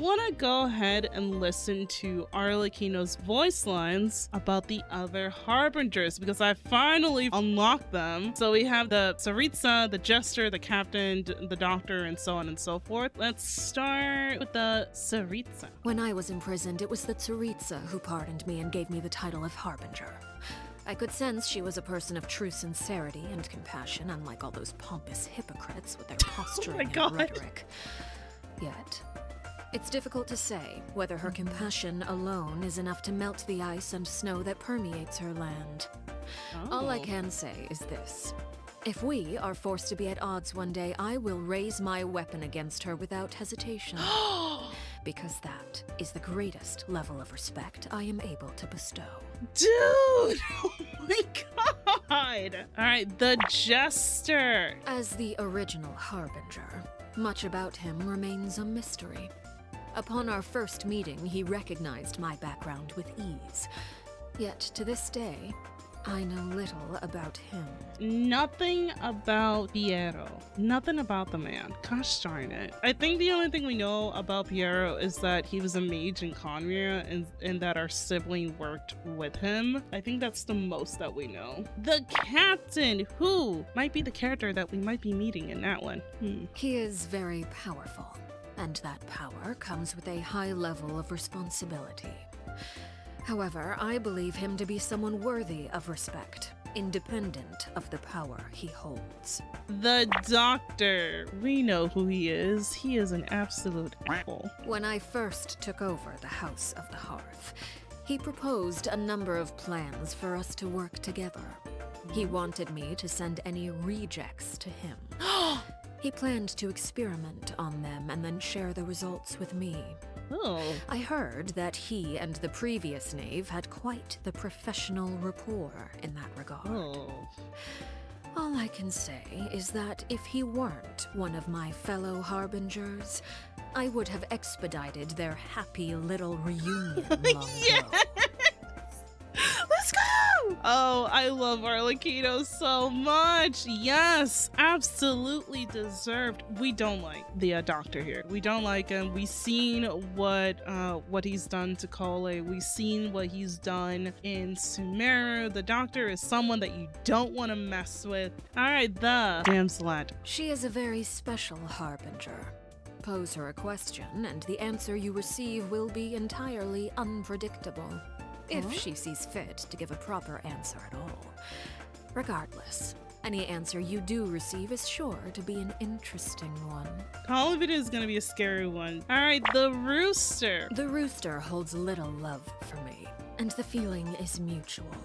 want to go ahead and listen to Arlecchino's voice lines about the other Harbingers because I finally unlocked them. So we have the Tsaritsa, the Jester, the Captain, the Doctor, and so on and so forth. Let's start with the Tsaritsa. When I was imprisoned, it was the Tsaritsa who pardoned me and gave me the title of Harbinger. I could sense she was a person of true sincerity and compassion, unlike all those pompous hypocrites with their posturing and rhetoric. Yet, it's difficult to say whether her compassion alone is enough to melt the ice and snow that permeates her land. All I can say is this. If we are forced to be at odds one day, I will raise my weapon against her without hesitation. Because that is the greatest level of respect I am able to bestow. Dude! Oh my god! Alright, the Jester. As the original Harbinger, much about him remains a mystery. Upon our first meeting, he recognized my background with ease. Yet, to this day, I know little about him. Nothing about Piero. Nothing about the man. Gosh darn it. I think the only thing we know about Piero is that he was a mage in Conria and that our sibling worked with him. I think that's the most that we know. The Captain, who might be the character that we might be meeting in that one. He is very powerful, and that power comes with a high level of responsibility. However, I believe him to be someone worthy of respect, independent of the power he holds. The Doctor. We know who he is. He is an absolute asshole. When I first took over the House of the Hearth, he proposed a number of plans for us to work together. He wanted me to send any rejects to him. He planned to experiment on them and then share the results with me. Oh. I heard that he and the previous knave had quite the professional rapport in that regard. Oh. All I can say is that if he weren't one of my fellow Harbingers, I would have expedited their happy little reunion long ago. Let's go! Oh, I love Arlecchino so much. Yes, absolutely deserved. We don't like the Doctor here. We don't like him. We've seen what he's done to Cole. We've seen what he's done in Sumeru. The Doctor is someone that you don't want to mess with. All right, the Damselette. She is a very special Harbinger. Pose her a question, and the answer you receive will be entirely unpredictable. If she sees fit to give a proper answer at all. Regardless, any answer you do receive is sure to be an interesting one. All of it is going to be a scary one. All right, the Rooster. The Rooster holds little love for me, and the feeling is mutual.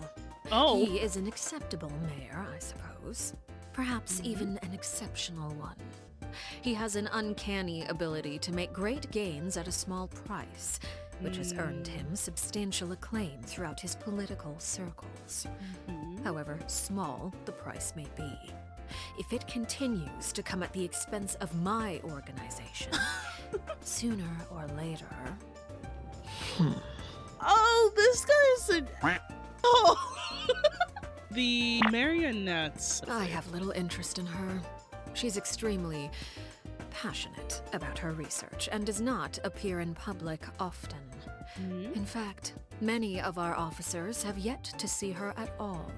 Oh. He is an acceptable mayor, I suppose. Perhaps even an exceptional one. He has an uncanny ability to make great gains at a small price, which has earned him substantial acclaim throughout his political circles. However small the price may be, if it continues to come at the expense of my organization, sooner or later... Oh, this guy is a... Oh! The Marionette. I have little interest in her. She's extremely passionate about her research and does not appear in public often. In fact, many of our officers have yet to see her at all.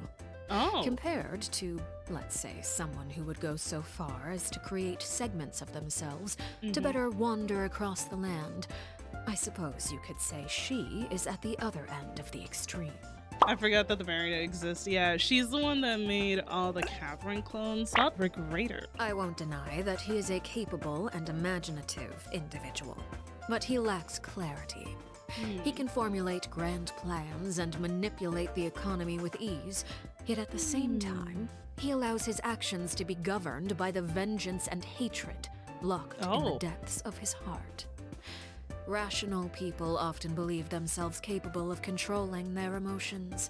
Compared to, let's say, someone who would go so far as to create segments of themselves to better wander across the land, I suppose you could say she is at the other end of the extreme. I forgot that the Marionette exists. Yeah, she's the one that made all the Catherine clones. Not Regrator. I won't deny that he is a capable and imaginative individual, but he lacks clarity. He can formulate grand plans and manipulate the economy with ease, yet at the same time, he allows his actions to be governed by the vengeance and hatred locked in the depths of his heart. Rational people often believe themselves capable of controlling their emotions,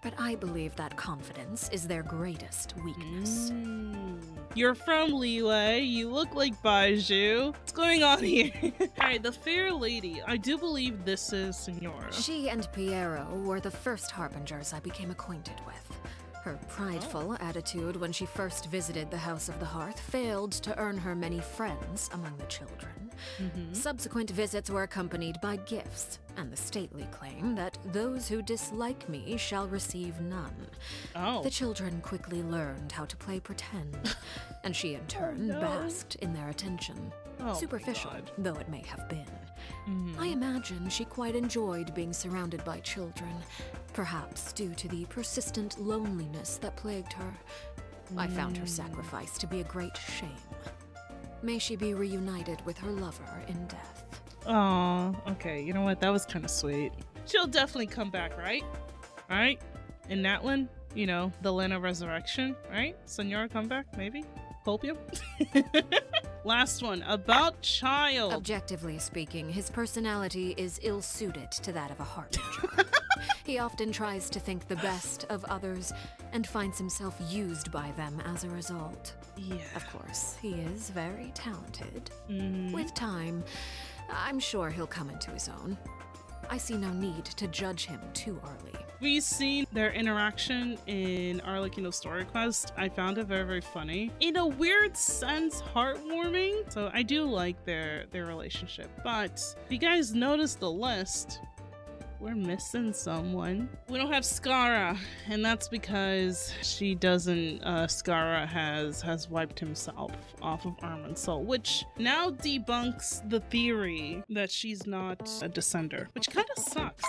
but I believe that confidence is their greatest weakness. You're from Leeway. You look like Baiju. What's going on here? Alright, the Fair Lady. I do believe this is Signora. She and Piero were the first Harbingers I became acquainted with. Her prideful attitude when she first visited the House of the Hearth failed to earn her many friends among the children. Subsequent visits were accompanied by gifts, and the stately claim that those who dislike me shall receive none. Oh. The children quickly learned how to play pretend, and she in turn basked in their attention. Oh, superficial though it may have been. I imagine she quite enjoyed being surrounded by children, perhaps due to the persistent loneliness that plagued her. I found her sacrifice to be a great shame. May she be reunited with her lover in death. Oh, okay. You know what? That was kind of sweet. She'll definitely come back, right? Right? In that one, you know, the land of resurrection, right? Senora come back, maybe? Hopium? Last one, about Childe. Objectively speaking, his personality is ill-suited to that of a Harbinger. He often tries to think the best of others and finds himself used by them as a result. Yeah. Of course, he is very talented. With time, I'm sure he'll come into his own. I see no need to judge him too early. We've seen their interaction in Arlecchino's story quest. I found it very, very funny. In a weird sense, heartwarming. So I do like their relationship. But if you guys notice the list, we're missing someone. We don't have Skara, and that's because she doesn't, Skara has wiped himself off of Armansoul, which now debunks the theory that she's not a descender, which kind of sucks.